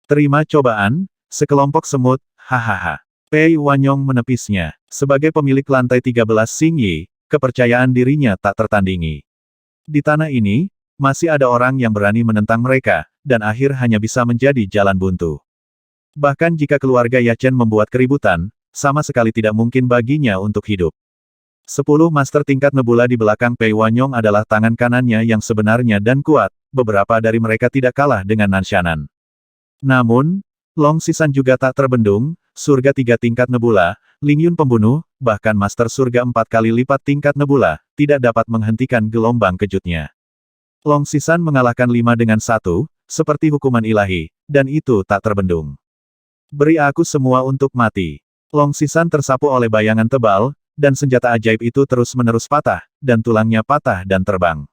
Terima cobaan, sekelompok semut, hahaha. Pei Wanyong menepisnya. Sebagai pemilik lantai 13 Xingyi, kepercayaan dirinya tak tertandingi. Di tanah ini, masih ada orang yang berani menentang mereka, dan akhir hanya bisa menjadi jalan buntu. Bahkan jika keluarga Yachen membuat keributan, sama sekali tidak mungkin baginya untuk hidup. 10 master tingkat nebula di belakang Pei Wanyong adalah tangan kanannya yang sebenarnya dan kuat, beberapa dari mereka tidak kalah dengan Nanshanan. Namun, Long Sisan juga tak terbendung, surga 3 tingkat nebula, Lingyun pembunuh, bahkan master surga 4 kali lipat tingkat nebula, tidak dapat menghentikan gelombang kejutnya. Long Sisan mengalahkan 5 dengan 1, seperti hukuman ilahi, dan itu tak terbendung. Beri aku semua untuk mati. Long Sisan tersapu oleh bayangan tebal, dan senjata ajaib itu terus-menerus patah, dan tulangnya patah dan terbang.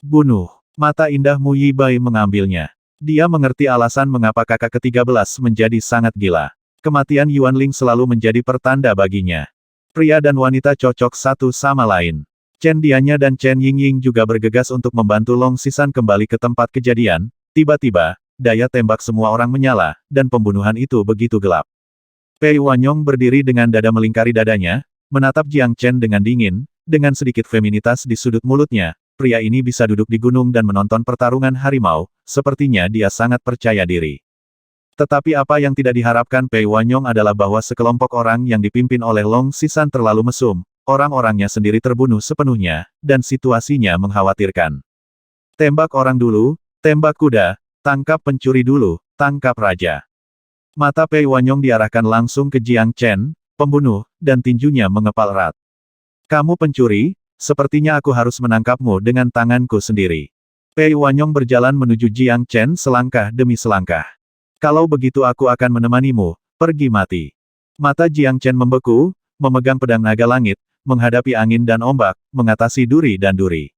Bunuh. Mata indah Mu Yibai mengambilnya. Dia mengerti alasan mengapa kakak ke-13 menjadi sangat gila. Kematian Yuanling selalu menjadi pertanda baginya. Pria dan wanita cocok satu sama lain. Chen Dianya dan Chen Yingying juga bergegas untuk membantu Long Sisan kembali ke tempat kejadian. Tiba-tiba, daya tembak semua orang menyala, dan pembunuhan itu begitu gelap. Pei Wanyong berdiri dengan dada melingkari dadanya, menatap Jiang Chen dengan dingin, dengan sedikit feminitas di sudut mulutnya. Pria ini bisa duduk di gunung dan menonton pertarungan harimau, sepertinya dia sangat percaya diri. Tetapi apa yang tidak diharapkan Pei Wanyong adalah bahwa sekelompok orang yang dipimpin oleh Long Sisan terlalu mesum, orang-orangnya sendiri terbunuh sepenuhnya, dan situasinya mengkhawatirkan. Tembak orang dulu, tembak kuda, tangkap pencuri dulu, tangkap raja. Mata Pei Wanyong diarahkan langsung ke Jiang Chen, pembunuh, dan tinjunya mengepal erat. Kamu pencuri? Sepertinya aku harus menangkapmu dengan tanganku sendiri. Pei Wanyong berjalan menuju Jiang Chen selangkah demi selangkah. Kalau begitu aku akan menemanimu, pergi mati. Mata Jiang Chen membeku, memegang pedang naga langit, menghadapi angin dan ombak, mengatasi duri dan duri.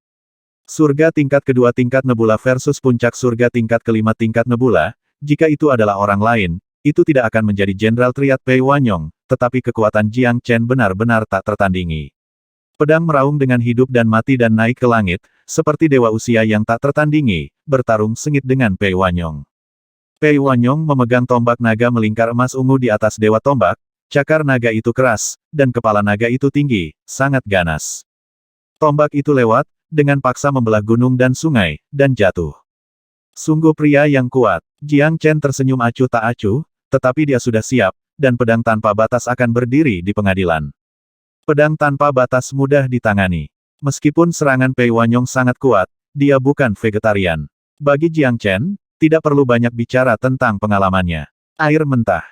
Surga tingkat kedua tingkat nebula versus puncak surga tingkat kelima tingkat nebula, jika itu adalah orang lain, itu tidak akan menjadi Jenderal Triad Pei Wanyong, tetapi kekuatan Jiang Chen benar-benar tak tertandingi. Pedang meraung dengan hidup dan mati dan naik ke langit, seperti dewa usia yang tak tertandingi, bertarung sengit dengan Pei Wanyong. Pei Wanyong memegang tombak naga melingkar emas ungu di atas dewa tombak, cakar naga itu keras, dan kepala naga itu tinggi, sangat ganas. Tombak itu lewat, dengan paksa membelah gunung dan sungai, dan jatuh. Sungguh pria yang kuat. Jiang Chen tersenyum acuh tak acuh, tetapi dia sudah siap, dan pedang tanpa batas akan berdiri di pengadilan. Pedang tanpa batas mudah ditangani. Meskipun serangan Pei Wanyong sangat kuat, dia bukan vegetarian. Bagi Jiang Chen, tidak perlu banyak bicara tentang pengalamannya. Air mentah.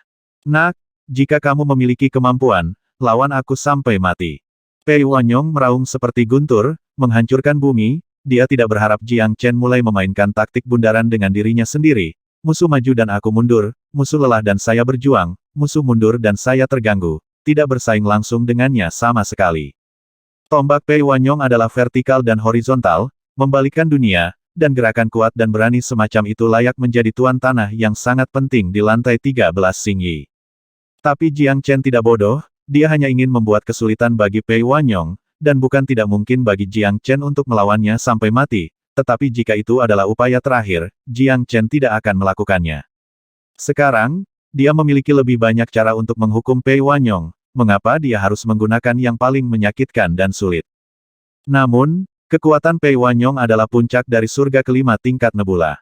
Nak, jika kamu memiliki kemampuan, lawan aku sampai mati. Pei Wanyong meraung seperti guntur, menghancurkan bumi, dia tidak berharap Jiang Chen mulai memainkan taktik bundaran dengan dirinya sendiri. Musuh maju dan aku mundur, musuh lelah dan saya berjuang, musuh mundur dan saya terganggu. Tidak bersaing langsung dengannya sama sekali. Tombak Pei Wanyong adalah vertikal dan horizontal, membalikkan dunia, dan gerakan kuat dan berani semacam itu layak menjadi tuan tanah yang sangat penting di lantai 13 Xingyi. Tapi Jiang Chen tidak bodoh, dia hanya ingin membuat kesulitan bagi Pei Wanyong, dan bukan tidak mungkin bagi Jiang Chen untuk melawannya sampai mati, tetapi jika itu adalah upaya terakhir, Jiang Chen tidak akan melakukannya. Sekarang, dia memiliki lebih banyak cara untuk menghukum Pei Wanyong, mengapa dia harus menggunakan yang paling menyakitkan dan sulit. Namun, kekuatan Pei Wanyong adalah puncak dari surga kelima tingkat nebula.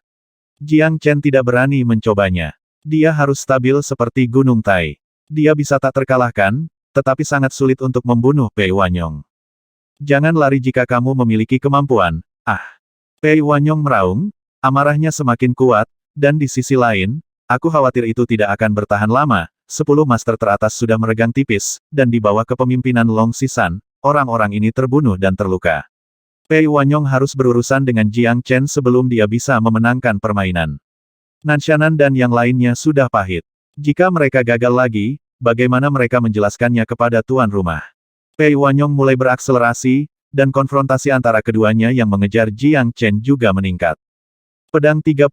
Jiang Chen tidak berani mencobanya. Dia harus stabil seperti Gunung Tai. Dia bisa tak terkalahkan, tetapi sangat sulit untuk membunuh Pei Wanyong. Jangan lari jika kamu memiliki kemampuan. Ah! Pei Wanyong meraung, amarahnya semakin kuat, dan di sisi lain, aku khawatir itu tidak akan bertahan lama. 10 master teratas sudah meregang tipis, dan di bawah kepemimpinan Long Sisan, orang-orang ini terbunuh dan terluka. Pei Wanyong harus berurusan dengan Jiang Chen sebelum dia bisa memenangkan permainan. Nanshanan dan yang lainnya sudah pahit. Jika mereka gagal lagi, bagaimana mereka menjelaskannya kepada tuan rumah? Pei Wanyong mulai berakselerasi, dan konfrontasi antara keduanya yang mengejar Jiang Chen juga meningkat. Pedang 36.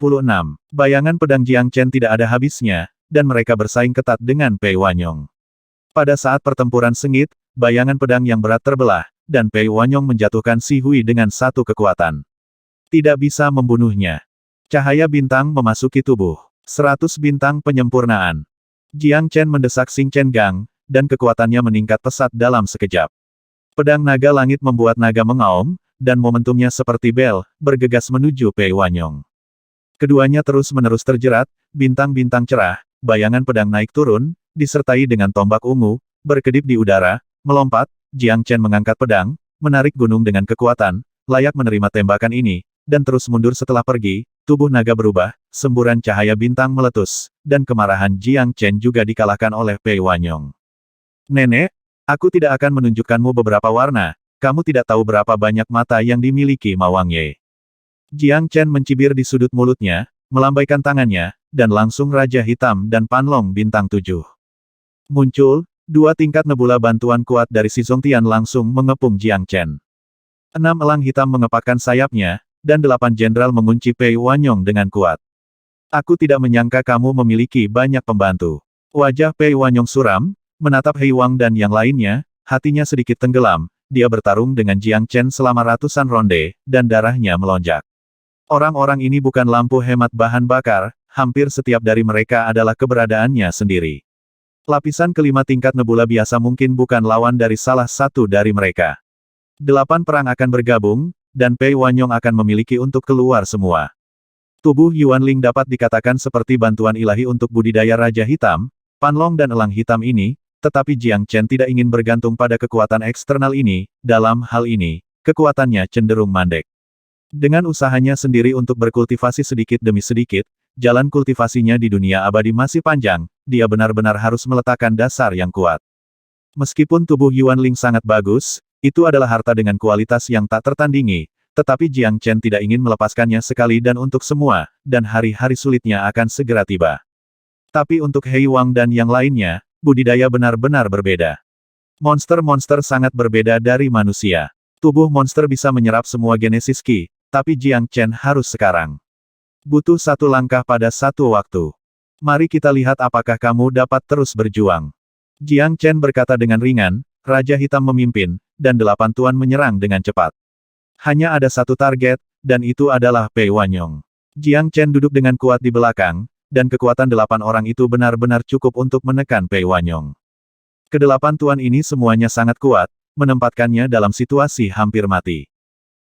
Bayangan pedang Jiang Chen tidak ada habisnya, dan mereka bersaing ketat dengan Pei Wanyong. Pada saat pertempuran sengit, bayangan pedang yang berat terbelah, dan Pei Wanyong menjatuhkan Si Hui dengan satu kekuatan. Tidak bisa membunuhnya. Cahaya bintang memasuki tubuh. 100 bintang penyempurnaan. Jiang Chen mendesak Xing Chen Gang, dan kekuatannya meningkat pesat dalam sekejap. Pedang naga langit membuat naga mengaum, dan momentumnya seperti bel, bergegas menuju Pei Wanyong. Keduanya terus-menerus terjerat, bintang-bintang cerah, bayangan pedang naik turun, disertai dengan tombak ungu, berkedip di udara, melompat, Jiang Chen mengangkat pedang, menarik gunung dengan kekuatan, layak menerima tembakan ini, dan terus mundur setelah pergi, tubuh naga berubah, semburan cahaya bintang meletus, dan kemarahan Jiang Chen juga dikalahkan oleh Pei Wanyong. Nenek, aku tidak akan menunjukkanmu beberapa warna, kamu tidak tahu berapa banyak mata yang dimiliki Ma Wangye. Jiang Chen mencibir di sudut mulutnya, melambaikan tangannya, dan langsung Raja Hitam dan Panlong Bintang 7 muncul, 2 tingkat nebula bantuan kuat dari Si Zongtian langsung mengepung Jiang Chen. 6 elang hitam mengepakkan sayapnya, dan 8 jenderal mengunci Pei Wanyong dengan kuat. Aku tidak menyangka kamu memiliki banyak pembantu. Wajah Pei Wanyong suram, menatap Hei Wang dan yang lainnya, hatinya sedikit tenggelam, dia bertarung dengan Jiang Chen selama ratusan ronde, dan darahnya melonjak. Orang-orang ini bukan lampu hemat bahan bakar, hampir setiap dari mereka adalah keberadaannya sendiri. Lapisan kelima tingkat nebula biasa mungkin bukan lawan dari salah satu dari mereka. 8 perang akan bergabung, dan Pei Wanyong akan memiliki untuk keluar semua. Tubuh Yuanling dapat dikatakan seperti bantuan ilahi untuk budidaya Raja Hitam, Panlong dan Elang Hitam ini, tetapi Jiang Chen tidak ingin bergantung pada kekuatan eksternal ini, dalam hal ini, kekuatannya cenderung mandek. Dengan usahanya sendiri untuk berkultivasi sedikit demi sedikit, jalan kultivasinya di dunia abadi masih panjang, dia benar-benar harus meletakkan dasar yang kuat. Meskipun tubuh Yuanling sangat bagus, itu adalah harta dengan kualitas yang tak tertandingi, tetapi Jiang Chen tidak ingin melepaskannya sekali dan untuk semua, dan hari-hari sulitnya akan segera tiba. Tapi untuk Hei Wang dan yang lainnya, budidaya benar-benar berbeda. Monster-monster sangat berbeda dari manusia. Tubuh monster bisa menyerap semua genesis Qi, tapi Jiang Chen harus sekarang. Butuh satu langkah pada satu waktu. Mari kita lihat apakah kamu dapat terus berjuang. Jiang Chen berkata dengan ringan, Raja Hitam memimpin, dan 8 tuan menyerang dengan cepat. Hanya ada satu target, dan itu adalah Pei Wanyong. Jiang Chen duduk dengan kuat di belakang, dan kekuatan 8 orang itu benar-benar cukup untuk menekan Pei Wanyong. Kedelapan tuan ini semuanya sangat kuat, menempatkannya dalam situasi hampir mati.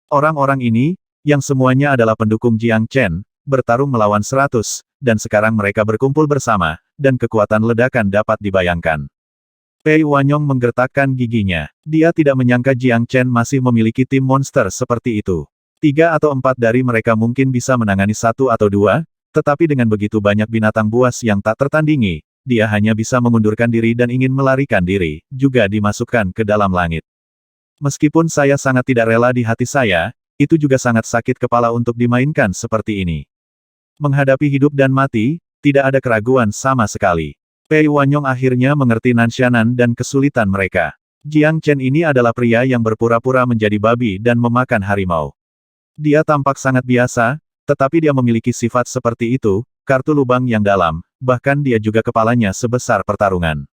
Orang-orang ini, yang semuanya adalah pendukung Jiang Chen, bertarung melawan 100, dan sekarang mereka berkumpul bersama, dan kekuatan ledakan dapat dibayangkan. Pei Wanyong menggertakkan giginya. Dia tidak menyangka Jiang Chen masih memiliki tim monster seperti itu. 3 atau 4 dari mereka mungkin bisa menangani 1 atau 2, tetapi dengan begitu banyak binatang buas yang tak tertandingi, dia hanya bisa mengundurkan diri dan ingin melarikan diri, juga dimasukkan ke dalam langit. Meskipun saya sangat tidak rela di hati saya, itu juga sangat sakit kepala untuk dimainkan seperti ini. Menghadapi hidup dan mati, tidak ada keraguan sama sekali. Pei Wanyong akhirnya mengerti Nanshanan dan kesulitan mereka. Jiang Chen ini adalah pria yang berpura-pura menjadi babi dan memakan harimau. Dia tampak sangat biasa, tetapi dia memiliki sifat seperti itu, kartu lubang yang dalam, bahkan dia juga kepalanya sebesar pertarungan.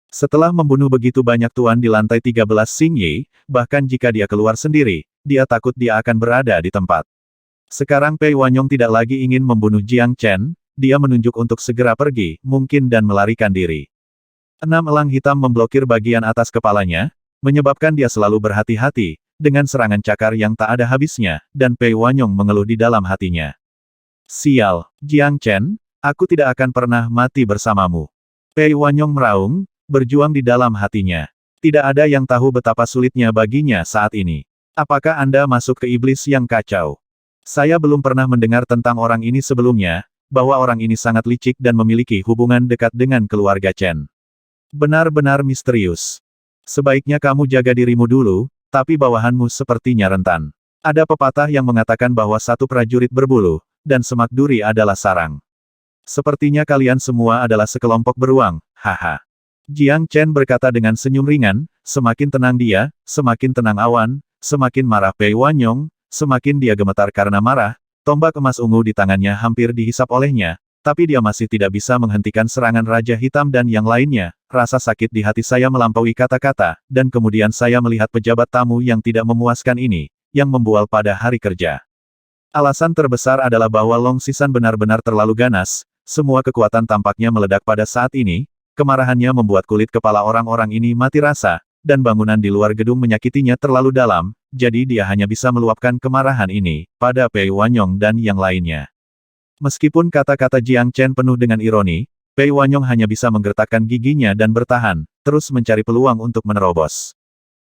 Setelah membunuh begitu banyak tuan di lantai 13 Xingyi, bahkan jika dia keluar sendiri, dia takut dia akan berada di tempat. Sekarang Pei Wanyong tidak lagi ingin membunuh Jiang Chen, dia menunjuk untuk segera pergi, mungkin dan melarikan diri. 6 elang hitam memblokir bagian atas kepalanya, menyebabkan dia selalu berhati-hati, dengan serangan cakar yang tak ada habisnya, dan Pei Wanyong mengeluh di dalam hatinya. Sial, Jiang Chen, aku tidak akan pernah mati bersamamu. Pei Wanyong meraung, berjuang di dalam hatinya. Tidak ada yang tahu betapa sulitnya baginya saat ini. Apakah Anda masuk ke iblis yang kacau? Saya belum pernah mendengar tentang orang ini sebelumnya, bahwa orang ini sangat licik dan memiliki hubungan dekat dengan keluarga Chen. Benar-benar misterius. Sebaiknya kamu jaga dirimu dulu, tapi bawahanmu sepertinya rentan. Ada pepatah yang mengatakan bahwa satu prajurit berbulu, dan semak duri adalah sarang. Sepertinya kalian semua adalah sekelompok beruang, haha. Jiang Chen berkata dengan senyum ringan, semakin tenang dia, semakin tenang awan, semakin marah Pei Wanyong, semakin dia gemetar karena marah. Tombak emas ungu di tangannya hampir dihisap olehnya, tapi dia masih tidak bisa menghentikan serangan Raja Hitam dan yang lainnya. Rasa sakit di hati saya melampaui kata-kata, dan kemudian saya melihat pejabat tamu yang tidak memuaskan ini, yang membual pada hari kerja. Alasan terbesar adalah bahwa Long Sisan benar-benar terlalu ganas, Semua kekuatan tampaknya meledak pada saat ini, kemarahannya membuat kulit kepala orang-orang ini mati rasa, dan bangunan di luar gedung menyakitinya terlalu dalam, jadi dia hanya bisa meluapkan kemarahan ini pada Pei Wanyong dan yang lainnya. Meskipun kata-kata Jiang Chen penuh dengan ironi, Pei Wanyong hanya bisa menggertakkan giginya dan bertahan, terus mencari peluang untuk menerobos.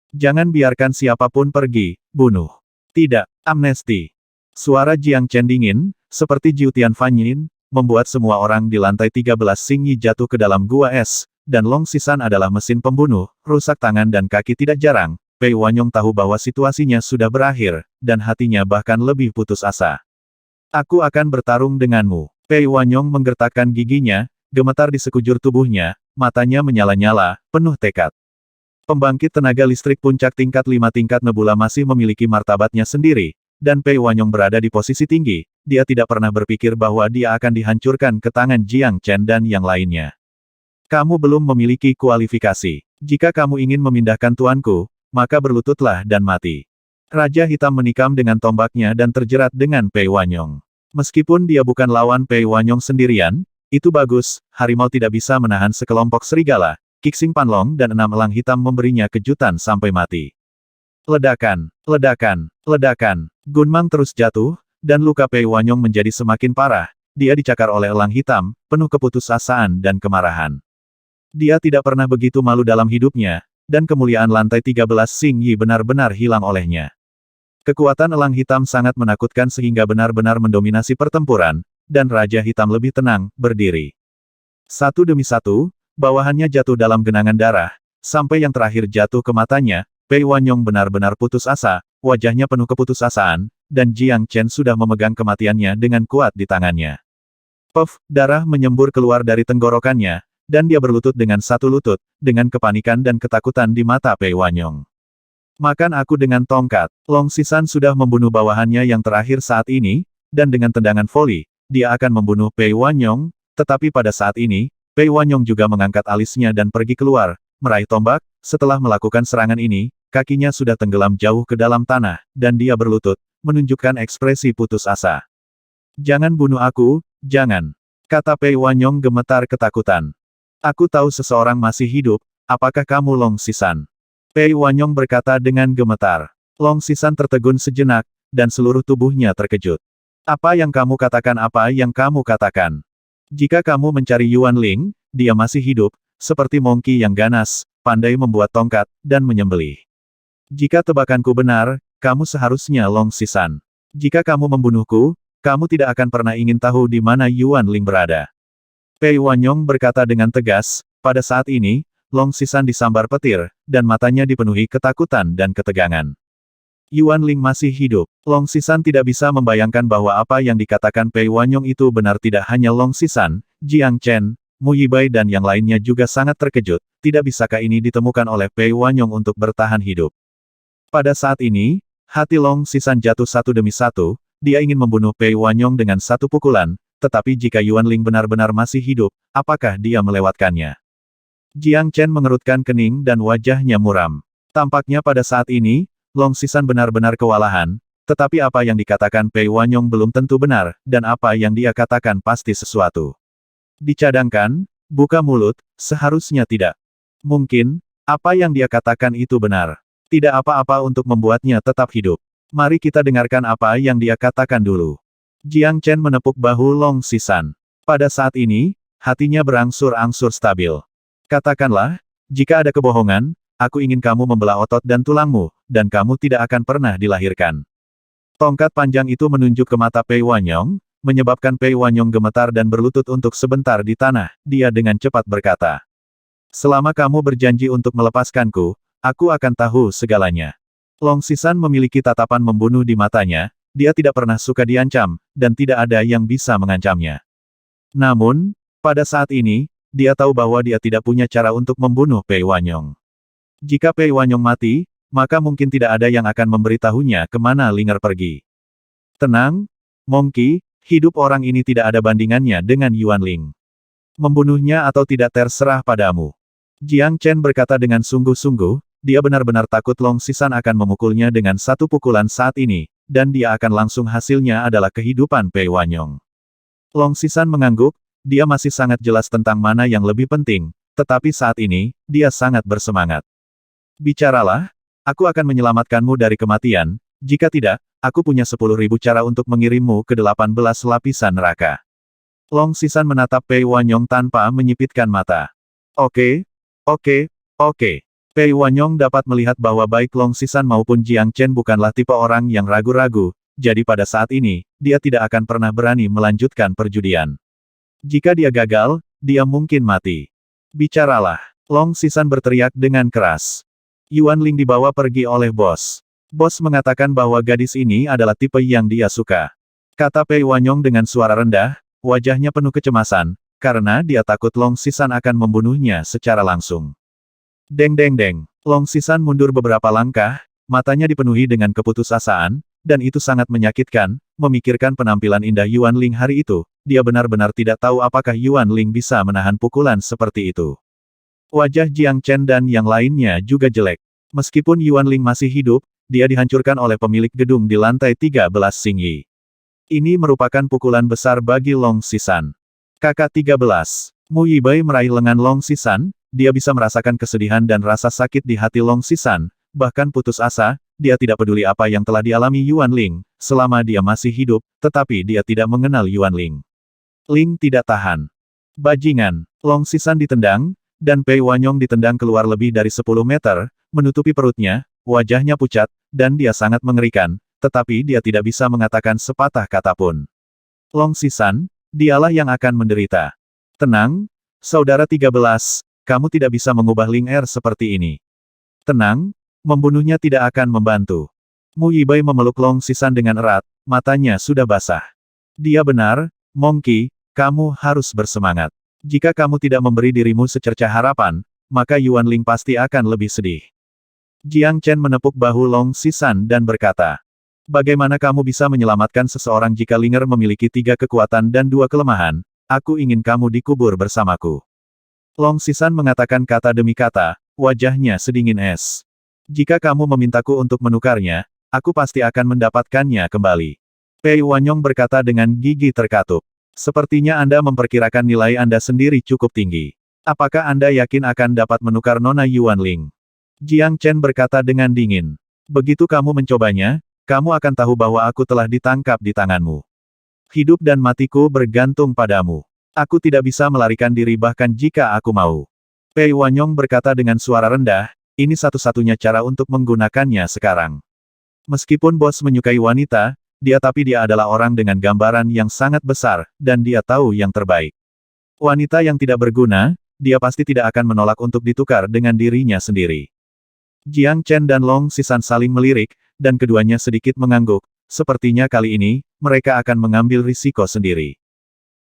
Jangan biarkan siapapun pergi, bunuh. Tidak, amnesti. Suara Jiang Chen dingin, seperti Jiu Tian Fanyin, membuat semua orang di lantai 13 Xingyi jatuh ke dalam gua es, dan Long Sisan adalah mesin pembunuh, rusak tangan dan kaki tidak jarang. Pei Wanyong tahu bahwa situasinya sudah berakhir, dan hatinya bahkan lebih putus asa. Aku akan bertarung denganmu. Pei Wanyong menggertakkan giginya, gemetar di sekujur tubuhnya, matanya menyala-nyala, penuh tekad. Pembangkit tenaga listrik puncak tingkat 5 tingkat nebula masih memiliki martabatnya sendiri, dan Pei Wanyong berada di posisi tinggi, dia tidak pernah berpikir bahwa dia akan dihancurkan ke tangan Jiang Chen dan yang lainnya. Kamu belum memiliki kualifikasi. Jika kamu ingin memindahkan tuanku, maka berlututlah dan mati. Raja Hitam menikam dengan tombaknya dan terjerat dengan Pei Wanyong. Meskipun dia bukan lawan Pei Wanyong sendirian, itu bagus, harimau tidak bisa menahan sekelompok serigala. Kixing Panlong dan 6 elang hitam memberinya kejutan sampai mati. Ledakan, ledakan, ledakan. Gunmang terus jatuh, dan luka Pei Wanyong menjadi semakin parah. Dia dicakar oleh elang hitam, penuh keputusasaan dan kemarahan. Dia tidak pernah begitu malu dalam hidupnya, dan kemuliaan lantai 13 Xingyi benar-benar hilang olehnya. Kekuatan elang hitam sangat menakutkan sehingga benar-benar mendominasi pertempuran, dan Raja Hitam lebih tenang, berdiri. Satu demi satu, bawahannya jatuh dalam genangan darah, sampai yang terakhir jatuh ke matanya. Pei Wanyong benar-benar putus asa, wajahnya penuh keputusasaan, dan Jiang Chen sudah memegang kematiannya dengan kuat di tangannya. Puff, darah menyembur keluar dari tenggorokannya, dan dia berlutut dengan satu lutut, dengan kepanikan dan ketakutan di mata Pei Wanyong. Makan aku dengan tongkat. Long Sisan sudah membunuh bawahannya yang terakhir saat ini, dan dengan tendangan voli, dia akan membunuh Pei Wanyong, tetapi pada saat ini, Pei Wanyong juga mengangkat alisnya dan pergi keluar, meraih tombak. Setelah melakukan serangan ini, kakinya sudah tenggelam jauh ke dalam tanah, dan dia berlutut, menunjukkan ekspresi putus asa. Jangan bunuh aku, jangan. Kata Pei Wanyong gemetar ketakutan. Aku tahu seseorang masih hidup, apakah kamu Long Sisan? Pei Wanyong berkata dengan gemetar. Long Sisan tertegun sejenak, dan seluruh tubuhnya terkejut. Apa yang kamu katakan? Apa yang kamu katakan? Jika kamu mencari Yuan Ling, dia masih hidup, seperti Monkey yang ganas, pandai membuat tongkat, dan menyembelih. Jika tebakanku benar, kamu seharusnya Long Sisan. Jika kamu membunuhku, kamu tidak akan pernah ingin tahu di mana Yuan Ling berada. Pei Wanyong berkata dengan tegas, pada saat ini, Long Sisan disambar petir, dan matanya dipenuhi ketakutan dan ketegangan. Yuan Ling masih hidup. Long Sisan tidak bisa membayangkan bahwa apa yang dikatakan Pei Wanyong itu benar. Tidak hanya Long Sisan, Jiang Chen, Mu Yibai dan yang lainnya juga sangat terkejut, tidak bisakah ini ditemukan oleh Pei Wanyong untuk bertahan hidup. Pada saat ini, hati Long Sisan jatuh satu demi satu, dia ingin membunuh Pei Wanyong dengan satu pukulan, tetapi jika Yuan Ling benar-benar masih hidup, apakah dia melewatkannya? Jiang Chen mengerutkan kening dan wajahnya muram. Tampaknya pada saat ini, Long Sisan benar-benar kewalahan, tetapi apa yang dikatakan Pei Wanyong belum tentu benar, dan apa yang dia katakan pasti sesuatu. Dicadangkan, buka mulut, seharusnya tidak. Mungkin, apa yang dia katakan itu benar. Tidak apa-apa untuk membuatnya tetap hidup. Mari kita dengarkan apa yang dia katakan dulu. Jiang Chen menepuk bahu Long Sisan. Pada saat ini, hatinya berangsur-angsur stabil. Katakanlah, jika ada kebohongan, aku ingin kamu membelah otot dan tulangmu, dan kamu tidak akan pernah dilahirkan. Tongkat panjang itu menunjuk ke mata Pei Wanyong, menyebabkan Pei Wanyong gemetar dan berlutut untuk sebentar di tanah. Dia dengan cepat berkata, selama kamu berjanji untuk melepaskanku, aku akan tahu segalanya. Long Sisan memiliki tatapan membunuh di matanya, dia tidak pernah suka diancam, dan tidak ada yang bisa mengancamnya. Namun, pada saat ini, dia tahu bahwa dia tidak punya cara untuk membunuh Pei Wanyong. Jika Pei Wanyong mati, maka mungkin tidak ada yang akan memberitahunya kemana Linger pergi. Tenang, Monkey, hidup orang ini tidak ada bandingannya dengan Yuan Ling. Membunuhnya atau tidak terserah padamu. Jiang Chen berkata dengan sungguh-sungguh, dia benar-benar takut Long Sisan akan memukulnya dengan satu pukulan saat ini, dan dia akan langsung hasilnya adalah kehidupan Pei Wanyong. Long Sisan mengangguk, dia masih sangat jelas tentang mana yang lebih penting, tetapi saat ini, dia sangat bersemangat. Bicaralah, aku akan menyelamatkanmu dari kematian, jika tidak, aku punya 10.000 cara untuk mengirimmu ke 18 lapisan neraka. Long Sisan menatap Pei Wanyong tanpa menyipitkan mata. Oke, oke, oke. Pei Wanyong dapat melihat bahwa baik Long Sisan maupun Jiang Chen bukanlah tipe orang yang ragu-ragu, jadi pada saat ini, dia tidak akan pernah berani melanjutkan perjudian. Jika dia gagal, dia mungkin mati. Bicaralah. Long Sisan berteriak dengan keras. Yuan Ling dibawa pergi oleh bos. Bos mengatakan bahwa gadis ini adalah tipe yang dia suka. Kata Pei Wanyong dengan suara rendah, wajahnya penuh kecemasan, karena dia takut Long Sisan akan membunuhnya secara langsung. Deng deng deng. Long Sisan mundur beberapa langkah, matanya dipenuhi dengan keputusasaan, dan itu sangat menyakitkan, memikirkan penampilan indah Yuan Ling hari itu, dia benar-benar tidak tahu apakah Yuan Ling bisa menahan pukulan seperti itu. Wajah Jiang Chen dan yang lainnya juga jelek. Meskipun Yuan Ling masih hidup, dia dihancurkan oleh pemilik gedung di lantai 13 Xingyi. Ini merupakan pukulan besar bagi Long Sisan. Kakak 13. Mu Yibei meraih lengan Long Sisan, dia bisa merasakan kesedihan dan rasa sakit di hati Long Sisan, bahkan putus asa, dia tidak peduli apa yang telah dialami Yuan Ling, selama dia masih hidup, tetapi dia tidak mengenal Yuan Ling. Ling tidak tahan. Bajingan. Long Sisan ditendang, dan Pei Wanyong ditendang keluar lebih dari 10 meter, menutupi perutnya, wajahnya pucat, dan dia sangat mengerikan, tetapi dia tidak bisa mengatakan sepatah kata pun. Long Sisan, dialah yang akan menderita. Tenang, saudara 13, kamu tidak bisa mengubah Ling Er seperti ini. Tenang, membunuhnya tidak akan membantu. Mu Yibei memeluk Long Sisan dengan erat, matanya sudah basah. Dia benar, Monkey, kamu harus bersemangat. Jika kamu tidak memberi dirimu secercah harapan, maka Yuan Ling pasti akan lebih sedih. Jiang Chen menepuk bahu Long Sisan dan berkata, bagaimana kamu bisa menyelamatkan seseorang jika Linger memiliki 3 kekuatan dan 2 kelemahan? Aku ingin kamu dikubur bersamaku. Long Sisan mengatakan kata demi kata, wajahnya sedingin es. Jika kamu memintaku untuk menukarnya, aku pasti akan mendapatkannya kembali. Pei Wanyong berkata dengan gigi terkatup. Sepertinya Anda memperkirakan nilai Anda sendiri cukup tinggi. Apakah Anda yakin akan dapat menukar Nona Yuan Ling? Jiang Chen berkata dengan dingin. Begitu kamu mencobanya, kamu akan tahu bahwa aku telah ditangkap di tanganmu. Hidup dan matiku bergantung padamu. Aku tidak bisa melarikan diri bahkan jika aku mau. Pei Wanyong berkata dengan suara rendah, ini satu-satunya cara untuk menggunakannya sekarang. Meskipun bos menyukai wanita, dia adalah orang dengan gambaran yang sangat besar, dan dia tahu yang terbaik. Wanita yang tidak berguna, dia pasti tidak akan menolak untuk ditukar dengan dirinya sendiri. Jiang Chen dan Long Sisan saling melirik, dan keduanya sedikit mengangguk, sepertinya kali ini, mereka akan mengambil risiko sendiri.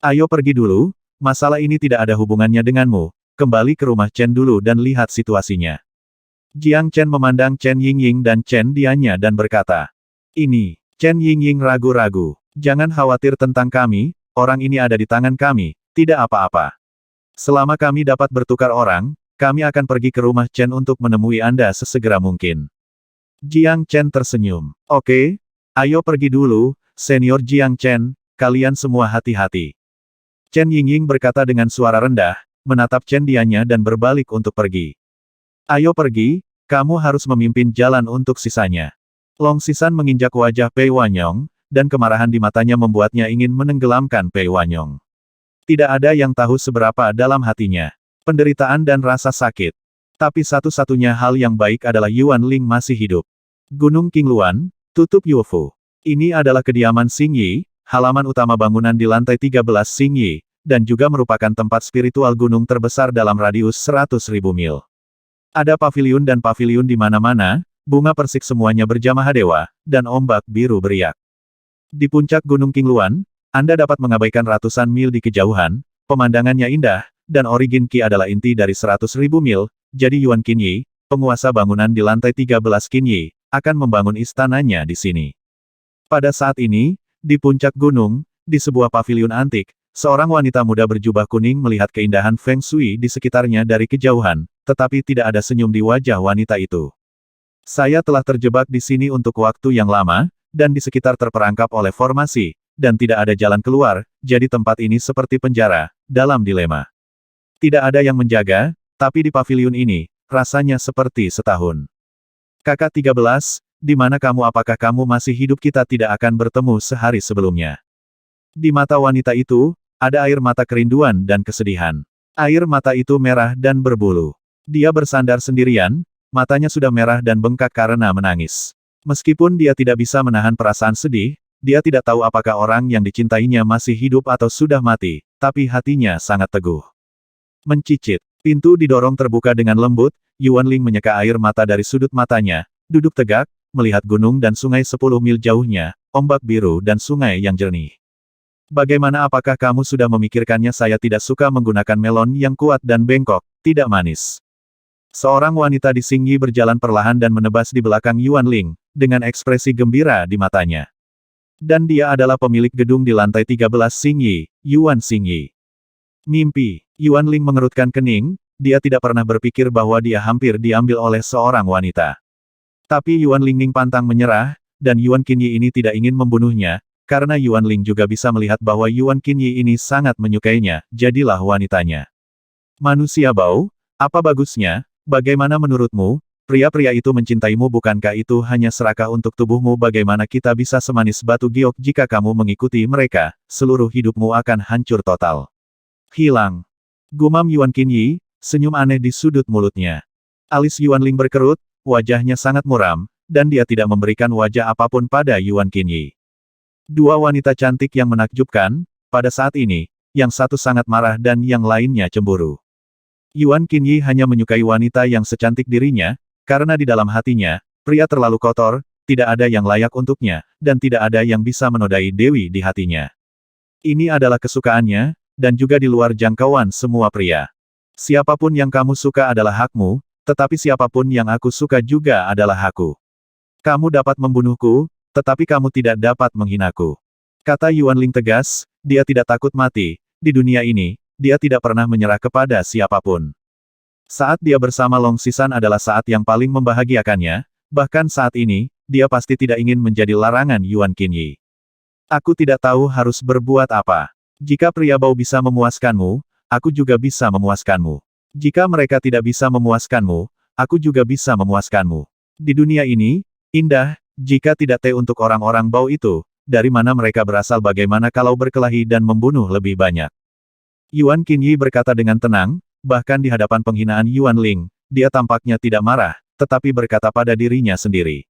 Ayo pergi dulu, masalah ini tidak ada hubungannya denganmu, kembali ke rumah Chen dulu dan lihat situasinya. Jiang Chen memandang Chen Yingying dan Chen Dianya dan berkata, ini, Chen Yingying ragu-ragu, jangan khawatir tentang kami, orang ini ada di tangan kami, tidak apa-apa. Selama kami dapat bertukar orang, kami akan pergi ke rumah Chen untuk menemui Anda sesegera mungkin. Jiang Chen tersenyum. Oke, ayo pergi dulu, Senior Jiang Chen, kalian semua hati-hati. Chen Yingying berkata dengan suara rendah, menatap Chen Dianya dan berbalik untuk pergi. Ayo pergi, kamu harus memimpin jalan untuk sisanya. Long Sisan menginjak wajah Pei Wanyong, dan kemarahan di matanya membuatnya ingin menenggelamkan Pei Wanyong. Tidak ada yang tahu seberapa dalam hatinya. Penderitaan dan rasa sakit. Tapi satu-satunya hal yang baik adalah Yuan Ling masih hidup. Gunung Qingluan, tutup Yufu. Ini adalah kediaman Xingyi, halaman utama bangunan di lantai 13 Xingyi, dan juga merupakan tempat spiritual gunung terbesar dalam radius 100.000 mil. Ada paviliun dan paviliun di mana-mana, bunga persik semuanya berjamaah dewa, dan ombak biru beriak. Di puncak Gunung Qingluan, Anda dapat mengabaikan ratusan mil di kejauhan, pemandangannya indah, dan origin Qi adalah inti dari 100.000 mil, jadi Yuan Qinyi, penguasa bangunan di lantai 13 Qinyi, akan membangun istananya di sini. Pada saat ini, di puncak gunung, di sebuah paviliun antik, seorang wanita muda berjubah kuning melihat keindahan Feng Shui di sekitarnya dari kejauhan, tetapi tidak ada senyum di wajah wanita itu. Saya telah terjebak di sini untuk waktu yang lama, dan di sekitar terperangkap oleh formasi, dan tidak ada jalan keluar, jadi tempat ini seperti penjara, dalam dilema. Tidak ada yang menjaga, tapi di paviliun ini, rasanya seperti setahun. Kakak 13, di mana kamu? Apakah kamu masih hidup? Kita tidak akan bertemu sehari sebelumnya. Di mata wanita itu, ada air mata kerinduan dan kesedihan. Air mata itu merah dan berbulu. Dia bersandar sendirian, matanya sudah merah dan bengkak karena menangis. Meskipun dia tidak bisa menahan perasaan sedih, dia tidak tahu apakah orang yang dicintainya masih hidup atau sudah mati, tapi hatinya sangat teguh. Mencicit. Pintu didorong terbuka dengan lembut, Yuan Ling menyeka air mata dari sudut matanya, duduk tegak, melihat gunung dan sungai 10 mil jauhnya, ombak biru dan sungai yang jernih. Bagaimana, apakah kamu sudah memikirkannya? Saya tidak suka menggunakan melon yang kuat dan bengkok, tidak manis. Seorang wanita di Xingyi berjalan perlahan dan menebas di belakang Yuan Ling, dengan ekspresi gembira di matanya. Dan dia adalah pemilik gedung di lantai 13 Xingyi, Yuan Xingyi. Mimpi. Yuan Ling mengerutkan kening, dia tidak pernah berpikir bahwa dia hampir diambil oleh seorang wanita. Tapi Yuan Ling pantang menyerah, dan Yuan Qinyi ini tidak ingin membunuhnya, karena Yuan Ling juga bisa melihat bahwa Yuan Qinyi ini sangat menyukainya, jadilah wanitanya. Manusia bau, apa bagusnya? Bagaimana menurutmu? Pria-pria itu mencintaimu, bukankah itu hanya serakah untuk tubuhmu? Bagaimana kita bisa semanis batu giok? Jika kamu mengikuti mereka, seluruh hidupmu akan hancur total. Hilang. Gumam Yuan Qinyi, senyum aneh di sudut mulutnya. Alis Yuan Ling berkerut, wajahnya sangat muram, dan dia tidak memberikan wajah apapun pada Yuan Qinyi. Dua wanita cantik yang menakjubkan, pada saat ini, yang satu sangat marah dan yang lainnya cemburu. Yuan Qinyi hanya menyukai wanita yang secantik dirinya, karena di dalam hatinya, pria terlalu kotor, tidak ada yang layak untuknya, dan tidak ada yang bisa menodai dewi di hatinya. Ini adalah kesukaannya, dan juga di luar jangkauan semua pria. Siapapun yang kamu suka adalah hakmu, tetapi siapapun yang aku suka juga adalah hakku. Kamu dapat membunuhku, tetapi kamu tidak dapat menghinaku. Kata Yuan Ling tegas, dia tidak takut mati, di dunia ini, dia tidak pernah menyerah kepada siapapun. Saat dia bersama Long Sisan adalah saat yang paling membahagiakannya, bahkan saat ini, dia pasti tidak ingin menjadi larangan Yuan Qinyi. Aku tidak tahu harus berbuat apa. Jika pria bau bisa memuaskanmu, aku juga bisa memuaskanmu. Jika mereka tidak bisa memuaskanmu, aku juga bisa memuaskanmu. Di dunia ini, indah, jika tidak teh untuk orang-orang bau itu, dari mana mereka berasal? Bagaimana kalau berkelahi dan membunuh lebih banyak? Yuan Qinyi berkata dengan tenang, bahkan di hadapan penghinaan Yuan Ling, dia tampaknya tidak marah, tetapi berkata pada dirinya sendiri.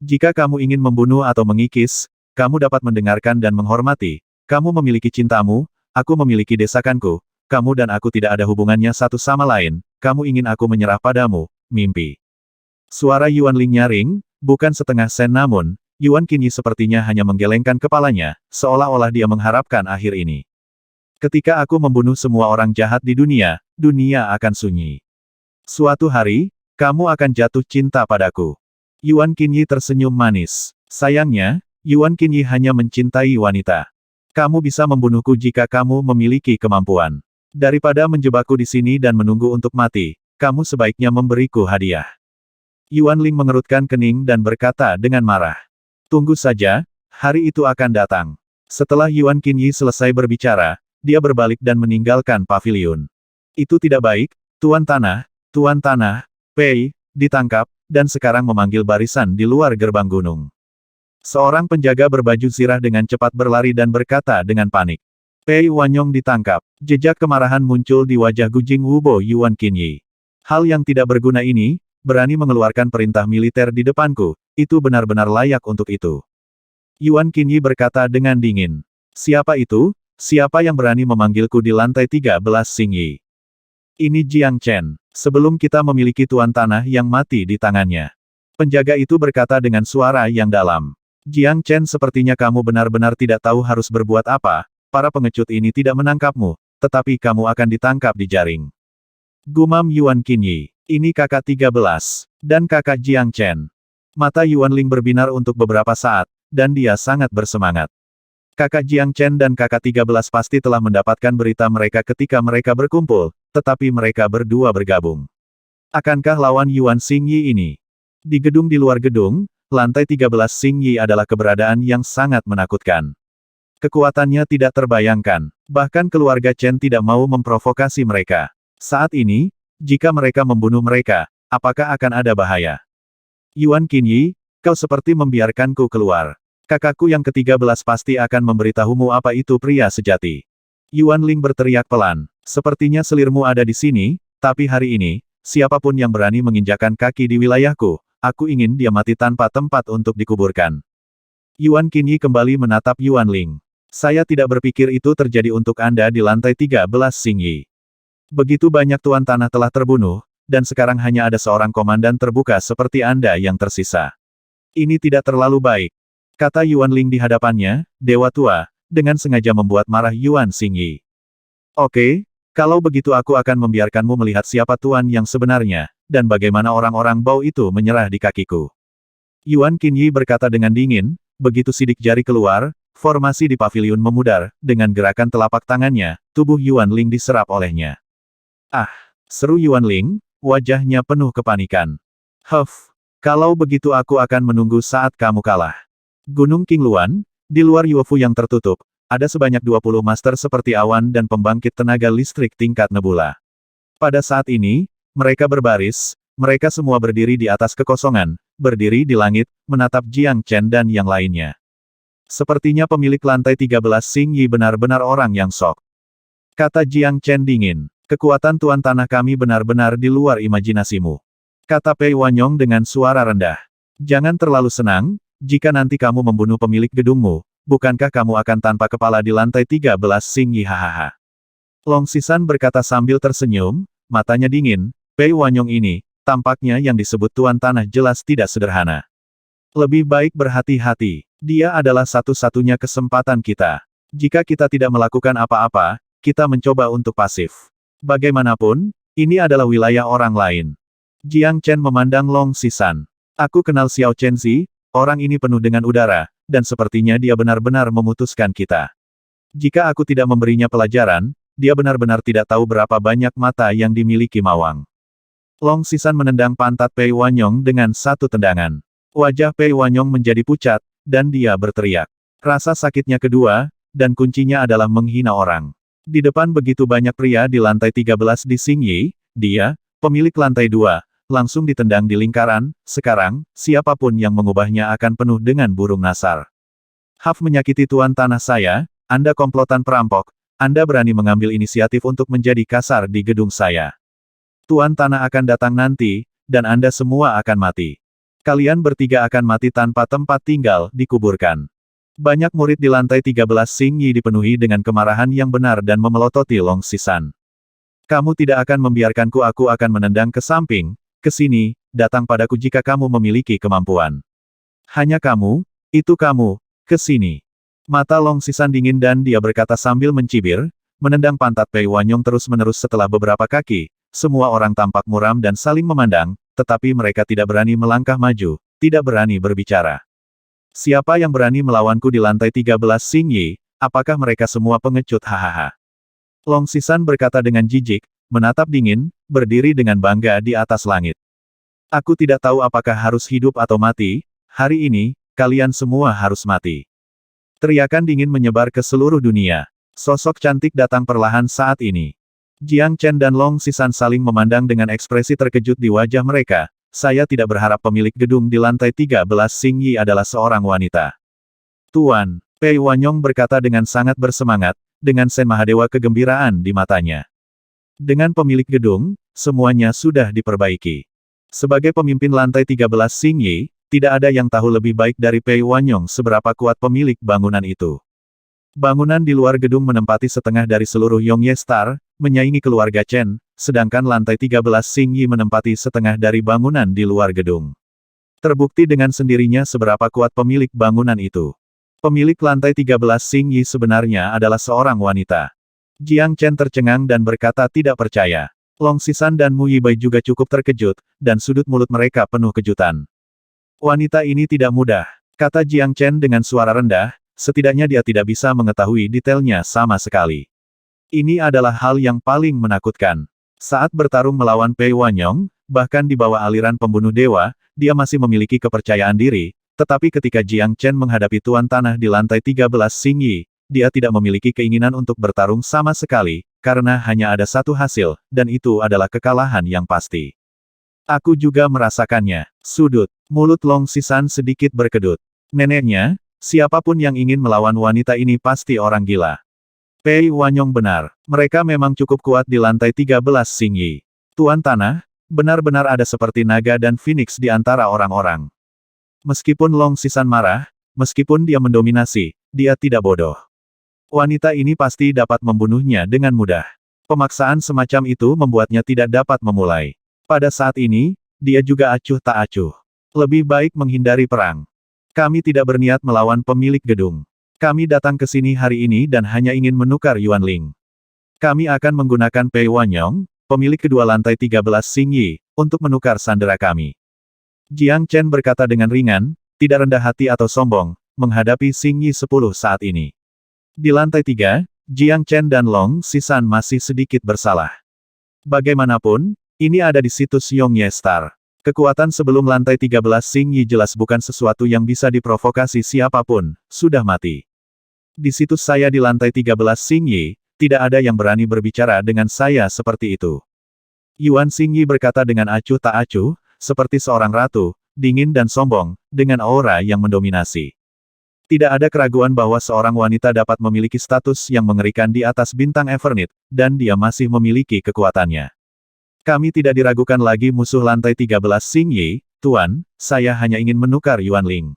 Jika kamu ingin membunuh atau mengikis, kamu dapat mendengarkan dan menghormati. Kamu memiliki cintamu, aku memiliki desakanku, kamu dan aku tidak ada hubungannya satu sama lain, kamu ingin aku menyerah padamu, mimpi. Suara Yuan Ling nyaring, bukan setengah sen namun, Yuan Qinyi sepertinya hanya menggelengkan kepalanya, seolah-olah dia mengharapkan akhir ini. Ketika aku membunuh semua orang jahat di dunia, dunia akan sunyi. Suatu hari, kamu akan jatuh cinta padaku. Yuan Qinyi tersenyum manis. Sayangnya, Yuan Qinyi hanya mencintai wanita. Kamu bisa membunuhku jika kamu memiliki kemampuan. Daripada menjebakku di sini dan menunggu untuk mati, kamu sebaiknya memberiku hadiah. Yuan Ling mengerutkan kening dan berkata dengan marah. Tunggu saja, hari itu akan datang. Setelah Yuan Qinyi selesai berbicara, dia berbalik dan meninggalkan paviliun. Itu tidak baik, Tuan Tanah, Pei, ditangkap, dan sekarang memanggil barisan di luar gerbang gunung. Seorang penjaga berbaju zirah dengan cepat berlari dan berkata dengan panik. Pei Wanyong ditangkap. Jejak kemarahan muncul di wajah Gujing Wubo Yuan Qinyi. Hal yang tidak berguna ini, berani mengeluarkan perintah militer di depanku, itu benar-benar layak untuk itu. Yuan Qinyi berkata dengan dingin. Siapa itu? Siapa yang berani memanggilku di lantai 13 Xingyi? Ini Jiang Chen. Sebelum kita memiliki tuan tanah yang mati di tangannya. Penjaga itu berkata dengan suara yang dalam. Jiang Chen, sepertinya kamu benar-benar tidak tahu harus berbuat apa, para pengecut ini tidak menangkapmu, tetapi kamu akan ditangkap di jaring. Gumam Yuan Qinyi, ini kakak 13, dan kakak Jiang Chen. Mata Yuan Ling berbinar untuk beberapa saat, dan dia sangat bersemangat. Kakak Jiang Chen dan kakak 13 pasti telah mendapatkan berita mereka ketika mereka berkumpul, tetapi mereka berdua bergabung. Akankah lawan Yuan Xingyi ini? Di gedung di luar gedung, lantai 13 Xingyi adalah keberadaan yang sangat menakutkan. Kekuatannya tidak terbayangkan. Bahkan keluarga Chen tidak mau memprovokasi mereka. Saat ini, jika mereka membunuh mereka, apakah akan ada bahaya? Yuan Qinyi, kau seperti membiarkanku keluar. Kakakku yang ke-13 pasti akan memberitahumu apa itu pria sejati. Yuan Ling berteriak pelan. Sepertinya selirmu ada di sini, tapi hari ini, siapapun yang berani menginjakan kaki di wilayahku, aku ingin dia mati tanpa tempat untuk dikuburkan. Yuan Qinyi kembali menatap Yuan Ling. Saya tidak berpikir itu terjadi untuk Anda di lantai 13 Xingyi. Begitu banyak tuan tanah telah terbunuh, dan sekarang hanya ada seorang komandan terbuka seperti Anda yang tersisa. Ini tidak terlalu baik, kata Yuan Ling di hadapannya, Dewa Tua, dengan sengaja membuat marah Yuan Xingyi. Oke, kalau begitu aku akan membiarkanmu melihat siapa tuan yang sebenarnya, dan bagaimana orang-orang bau itu menyerah di kakiku. Yuan Qinyi berkata dengan dingin, begitu sidik jari keluar, formasi di paviliun memudar, dengan gerakan telapak tangannya, tubuh Yuan Ling diserap olehnya. Ah, seru Yuan Ling, wajahnya penuh kepanikan. Huff, kalau begitu aku akan menunggu saat kamu kalah. Gunung Qingluan, di luar Yuefu yang tertutup, ada sebanyak 20 master seperti awan dan pembangkit tenaga listrik tingkat nebula. Pada saat ini, mereka berbaris, mereka semua berdiri di atas kekosongan, berdiri di langit, menatap Jiang Chen dan yang lainnya. Sepertinya pemilik lantai 13 Xingyi benar-benar orang yang sok. Kata Jiang Chen dingin. Kekuatan Tuan Tanah kami benar-benar di luar imajinasimu. Kata Pei Wanyong dengan suara rendah. Jangan terlalu senang, jika nanti kamu membunuh pemilik gedungmu, bukankah kamu akan tanpa kepala di lantai 13 Xingyi hahaha. Long Sisan berkata sambil tersenyum, matanya dingin, Pei Wanyong ini, tampaknya yang disebut Tuan Tanah jelas tidak sederhana. Lebih baik berhati-hati, dia adalah satu-satunya kesempatan kita. Jika kita tidak melakukan apa-apa, kita mencoba untuk pasif. Bagaimanapun, ini adalah wilayah orang lain. Jiang Chen memandang Long Sisan. Aku kenal Xiao Chenzi, orang ini penuh dengan udara, dan sepertinya dia benar-benar memutuskan kita. Jika aku tidak memberinya pelajaran, dia benar-benar tidak tahu berapa banyak mata yang dimiliki Mawang. Long Sisan menendang pantat Pei Wanyong dengan satu tendangan. Wajah Pei Wanyong menjadi pucat, dan dia berteriak. Rasa sakitnya kedua, dan kuncinya adalah menghina orang. Di depan begitu banyak pria di lantai 13 di Xingyi, dia, pemilik lantai 2, langsung ditendang di lingkaran. Sekarang, siapapun yang mengubahnya akan penuh dengan burung nasar. Haf menyakiti tuan tanah saya, Anda komplotan perampok, Anda berani mengambil inisiatif untuk menjadi kasar di gedung saya. Tuan tanah akan datang nanti, dan Anda semua akan mati. Kalian bertiga akan mati tanpa tempat tinggal, dikuburkan. Banyak murid di lantai 13 Xingyi dipenuhi dengan kemarahan yang benar dan memelototi Long Sisan. Kamu tidak akan membiarkanku, aku akan menendang ke samping, ke sini, datang padaku jika kamu memiliki kemampuan. Hanya kamu, itu kamu, ke sini. Mata Long Sisan dingin dan dia berkata sambil mencibir, menendang pantat Pei Wanyong terus-menerus setelah beberapa kaki, semua orang tampak muram dan saling memandang, tetapi mereka tidak berani melangkah maju, tidak berani berbicara. Siapa yang berani melawanku di lantai 13 Xingyi, apakah mereka semua pengecut hahaha. Long Sisan berkata dengan jijik, menatap dingin, berdiri dengan bangga di atas langit. Aku tidak tahu apakah harus hidup atau mati, hari ini, kalian semua harus mati. Teriakan dingin menyebar ke seluruh dunia. Sosok cantik datang perlahan saat ini. Jiang Chen dan Long Sisan saling memandang dengan ekspresi terkejut di wajah mereka. Saya tidak berharap pemilik gedung di lantai 13 Xingyi adalah seorang wanita. Tuan, Pei Wanyong berkata dengan sangat bersemangat, dengan sen Mahadewa kegembiraan di matanya. Dengan pemilik gedung, semuanya sudah diperbaiki. Sebagai pemimpin lantai 13 Xingyi, tidak ada yang tahu lebih baik dari Pei Wanyong seberapa kuat pemilik bangunan itu. Bangunan di luar gedung menempati setengah dari seluruh Yongye Star, menyaingi keluarga Chen, sedangkan lantai 13 Xingyi menempati setengah dari bangunan di luar gedung. Terbukti dengan sendirinya seberapa kuat pemilik bangunan itu. Pemilik lantai 13 Xingyi sebenarnya adalah seorang wanita. Jiang Chen tercengang dan berkata tidak percaya. Long Sisan dan Mu Yibai juga cukup terkejut, dan sudut mulut mereka penuh kejutan. Wanita ini tidak mudah, kata Jiang Chen dengan suara rendah, setidaknya dia tidak bisa mengetahui detailnya sama sekali. Ini adalah hal yang paling menakutkan. Saat bertarung melawan Pei Wanyong, bahkan di bawah aliran pembunuh dewa, dia masih memiliki kepercayaan diri, tetapi ketika Jiang Chen menghadapi Tuan Tanah di lantai 13 Xingyi, dia tidak memiliki keinginan untuk bertarung sama sekali, karena hanya ada satu hasil, dan itu adalah kekalahan yang pasti. Aku juga merasakannya. Sudut mulut Long Sisan sedikit berkedut. Neneknya, siapapun yang ingin melawan wanita ini pasti orang gila. Pei Wanyong benar. Mereka memang cukup kuat di lantai 13 Xingyi. Tuan Tanah, benar-benar ada seperti naga dan phoenix di antara orang-orang. Meskipun Long Sisan marah, meskipun dia mendominasi, dia tidak bodoh. Wanita ini pasti dapat membunuhnya dengan mudah. Pemaksaan semacam itu membuatnya tidak dapat memulai. Pada saat ini, dia juga acuh tak acuh. Lebih baik menghindari perang. Kami tidak berniat melawan pemilik gedung. Kami datang ke sini hari ini dan hanya ingin menukar Yuan Ling. Kami akan menggunakan Pei Wanyong, pemilik kedua lantai 13 Xingyi, untuk menukar sandera kami. Jiang Chen berkata dengan ringan, tidak rendah hati atau sombong, menghadapi Xingyi 10 saat ini. Di lantai 3, Jiang Chen dan Long Sisan masih sedikit bersalah. Bagaimanapun, ini ada di situs Yongye Star. Kekuatan sebelum lantai 13 Xingyi jelas bukan sesuatu yang bisa diprovokasi siapapun, sudah mati. Di situs saya di lantai 13 Xingyi, tidak ada yang berani berbicara dengan saya seperti itu. Yuan Xingyi berkata dengan acuh tak acuh, seperti seorang ratu, dingin dan sombong, dengan aura yang mendominasi. Tidak ada keraguan bahwa seorang wanita dapat memiliki status yang mengerikan di atas bintang Evernet, dan dia masih memiliki kekuatannya. Kami tidak diragukan lagi musuh lantai 13 Xingyi, Tuan, saya hanya ingin menukar Yuan Ling.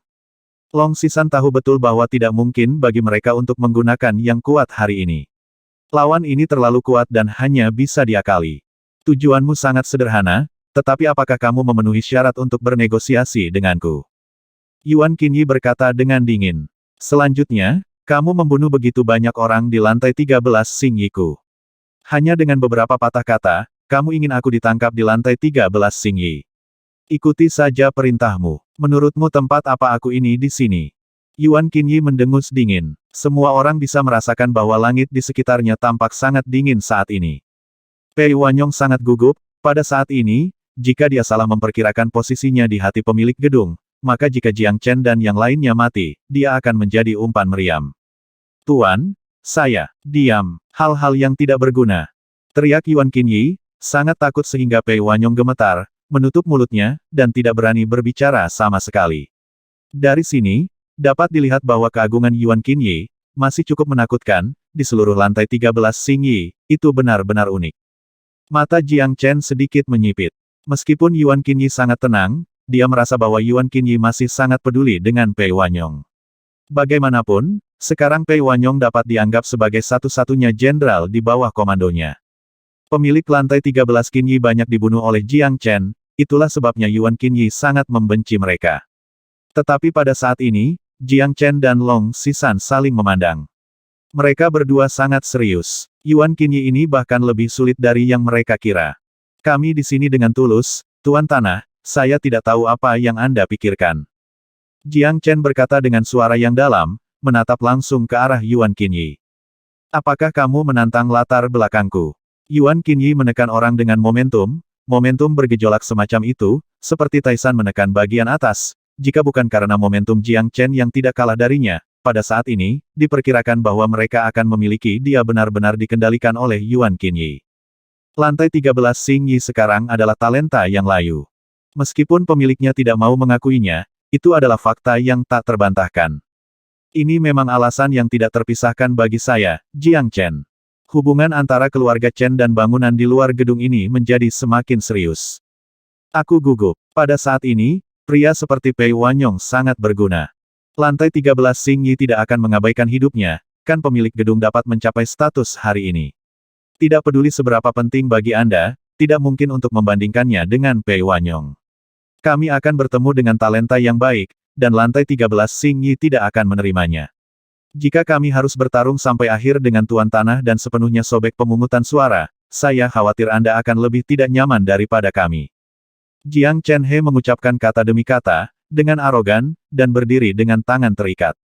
Long Sisan tahu betul bahwa tidak mungkin bagi mereka untuk menggunakan yang kuat hari ini. Lawan ini terlalu kuat dan hanya bisa diakali. Tujuanmu sangat sederhana, tetapi apakah kamu memenuhi syarat untuk bernegosiasi denganku? Yuan Qinyi berkata dengan dingin. Selanjutnya, kamu membunuh begitu banyak orang di lantai 13 Xingyi-ku. Hanya dengan beberapa patah kata, kamu ingin aku ditangkap di lantai 13 Xingyi. Ikuti saja perintahmu. Menurutmu tempat apa aku ini di sini? Yuan Qinyi mendengus dingin. Semua orang bisa merasakan bahwa langit di sekitarnya tampak sangat dingin saat ini. Pei Wanyong sangat gugup, pada saat ini, jika dia salah memperkirakan posisinya di hati pemilik gedung, maka jika Jiang Chen dan yang lainnya mati, dia akan menjadi umpan meriam. Tuan, saya, diam, hal-hal yang tidak berguna. Teriak Yuan Qinyi, sangat takut sehingga Pei Wanyong gemetar, menutup mulutnya, dan tidak berani berbicara sama sekali. Dari sini, dapat dilihat bahwa keagungan Yuan Qinyi masih cukup menakutkan, di seluruh lantai 13 Xingyi, itu benar-benar unik. Mata Jiang Chen sedikit menyipit. Meskipun Yuan Qinyi sangat tenang, dia merasa bahwa Yuan Qinyi masih sangat peduli dengan Pei Wanyong. Bagaimanapun, sekarang Pei Wanyong dapat dianggap sebagai satu-satunya jenderal di bawah komandonya. Pemilik lantai 13 Qinyi banyak dibunuh oleh Jiang Chen, itulah sebabnya Yuan Qinyi sangat membenci mereka. Tetapi pada saat ini, Jiang Chen dan Long Sisan saling memandang. Mereka berdua sangat serius. Yuan Qinyi ini bahkan lebih sulit dari yang mereka kira. Kami di sini dengan tulus, Tuan Tanah, saya tidak tahu apa yang Anda pikirkan. Jiang Chen berkata dengan suara yang dalam, menatap langsung ke arah Yuan Qinyi. Apakah kamu menantang latar belakangku? Yuan Qinyi menekan orang dengan momentum bergejolak semacam itu, seperti Taisan menekan bagian atas, jika bukan karena momentum Jiang Chen yang tidak kalah darinya, pada saat ini, diperkirakan bahwa mereka akan memiliki dia benar-benar dikendalikan oleh Yuan Qinyi. Lantai 13 Xingyi sekarang adalah talenta yang layu. Meskipun pemiliknya tidak mau mengakuinya, itu adalah fakta yang tak terbantahkan. Ini memang alasan yang tidak terpisahkan bagi saya, Jiang Chen. Hubungan antara keluarga Chen dan bangunan di luar gedung ini menjadi semakin serius. Aku gugup. Pada saat ini, pria seperti Pei Wanyong sangat berguna. Lantai 13 Xingyi tidak akan mengabaikan hidupnya, kan pemilik gedung dapat mencapai status hari ini. Tidak peduli seberapa penting bagi Anda, tidak mungkin untuk membandingkannya dengan Pei Wanyong. Kami akan bertemu dengan talenta yang baik, dan lantai 13 Xingyi tidak akan menerimanya. Jika kami harus bertarung sampai akhir dengan Tuan Tanah dan sepenuhnya sobek pemungutan suara, saya khawatir Anda akan lebih tidak nyaman daripada kami. Jiang Chen He mengucapkan kata demi kata, dengan arogan, dan berdiri dengan tangan terikat.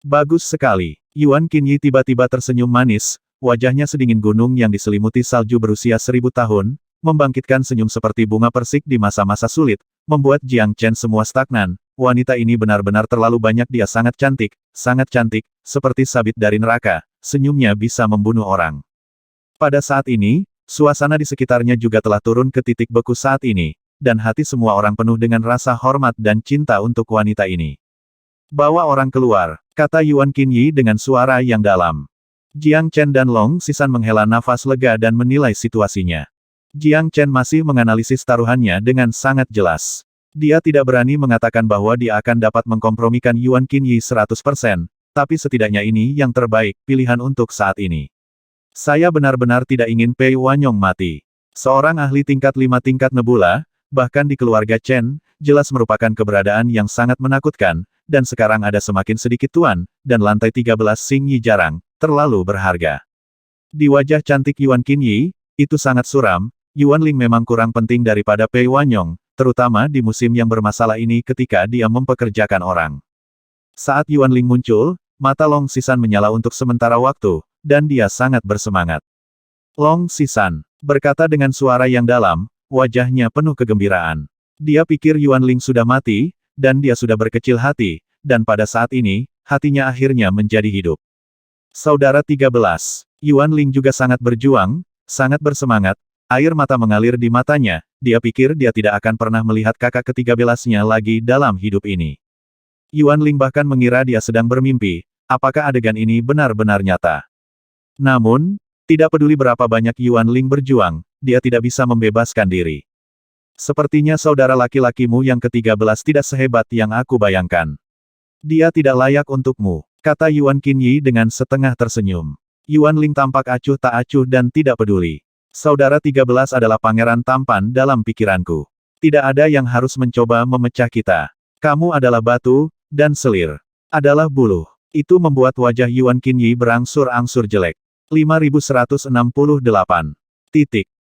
Bagus sekali. Yuan Qinyi tiba-tiba tersenyum manis, wajahnya sedingin gunung yang diselimuti salju berusia 1000 tahun, membangkitkan senyum seperti bunga persik di masa-masa sulit, membuat Jiang Chen semua stagnan, wanita ini benar-benar terlalu banyak. Dia sangat cantik, seperti sabit dari neraka, senyumnya bisa membunuh orang. Pada saat ini, suasana di sekitarnya juga telah turun ke titik beku saat ini, dan hati semua orang penuh dengan rasa hormat dan cinta untuk wanita ini. Bawa orang keluar, kata Yuan Qinyi dengan suara yang dalam. Jiang Chen dan Long Sisan menghela nafas lega dan menilai situasinya. Jiang Chen masih menganalisis taruhannya dengan sangat jelas. Dia tidak berani mengatakan bahwa dia akan dapat mengkompromikan Yuan Qinyi 100%, tapi setidaknya ini yang terbaik, pilihan untuk saat ini. Saya benar-benar tidak ingin Pei Wanyong mati. Seorang ahli tingkat 5 tingkat nebula, bahkan di keluarga Chen, jelas merupakan keberadaan yang sangat menakutkan, dan sekarang ada semakin sedikit tuan, dan lantai 13 Xing Yi jarang, terlalu berharga. Di wajah cantik Yuan Qinyi, itu sangat suram. Yuan Ling memang kurang penting daripada Pei Wanyong, terutama di musim yang bermasalah ini ketika dia mempekerjakan orang. Saat Yuan Ling muncul, mata Long Sisan menyala untuk sementara waktu, dan dia sangat bersemangat. Long Sisan berkata dengan suara yang dalam, wajahnya penuh kegembiraan. Dia pikir Yuan Ling sudah mati, dan dia sudah berkecil hati, dan pada saat ini, hatinya akhirnya menjadi hidup. Saudara 13, Yuan Ling juga sangat berjuang, sangat bersemangat. Air mata mengalir di matanya, dia pikir dia tidak akan pernah melihat kakak ke-13-nya lagi dalam hidup ini. Yuan Ling bahkan mengira dia sedang bermimpi, apakah adegan ini benar-benar nyata. Namun, tidak peduli berapa banyak Yuan Ling berjuang, dia tidak bisa membebaskan diri. Sepertinya saudara laki-lakimu yang ke-13 tidak sehebat yang aku bayangkan. Dia tidak layak untukmu, kata Yuan Qinyi dengan setengah tersenyum. Yuan Ling tampak acuh tak acuh dan tidak peduli. Saudara 13 adalah pangeran tampan dalam pikiranku. Tidak ada yang harus mencoba memecah kita. Kamu adalah batu, dan selir adalah buluh. Itu membuat wajah Yuan Qinyi berangsur-angsur jelek. 5168. Titik.